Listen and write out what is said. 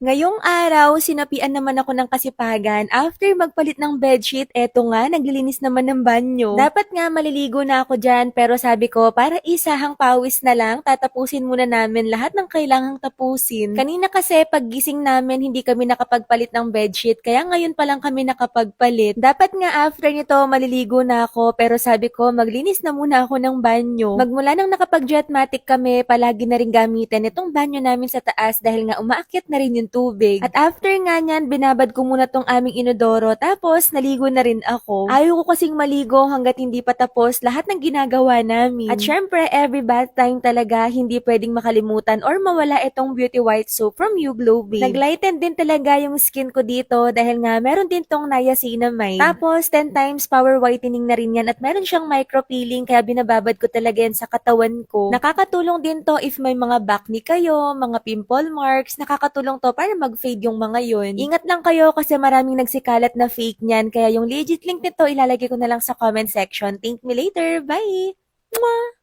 Ngayong araw, sinapian naman ako ng kasipagan. After magpalit ng bedsheet, eto nga, naglilinis naman ng banyo. Dapat nga maliligo na ako dyan, pero sabi ko, para isahang pawis na lang, tatapusin muna namin lahat ng kailangang tapusin. Kanina kasi, paggising namin, hindi kami nakapagpalit ng bedsheet, kaya ngayon pa lang kami nakapagpalit. Dapat nga after nito, maliligo na ako, pero sabi ko, maglinis na muna ako ng banyo. Magmula nang nakapag-jetmatic kami, palagi na rin gamitin itong banyo namin sa taas dahil nga umaakyat na rin yung tubig. At after nga niyan, binabad ko muna tong aming inodoro tapos naligo na rin ako. Ayaw ko kasing maligo hanggat hindi pa tapos lahat ng ginagawa namin. At syempre, every bath time talaga, hindi pwedeng makalimutan or mawala itong Beauty White Soap from You Glow Babe. Naglighten din talaga yung skin ko dito dahil nga meron din tong niacinamide. Tapos, 10 times power whitening na rin yan at meron siyang micro peeling kaya binababad ko talaga yan sa katawan ko. Nakakatulong din to if may mga acne kayo, mga pimple marks, nakakatulong to para mag-fade yung mga yun. Ingat lang kayo kasi maraming nagsikalat na fake niyan kaya yung legit link nito ilalagay ko na lang sa comment section. Thank me later. Bye! Mwah!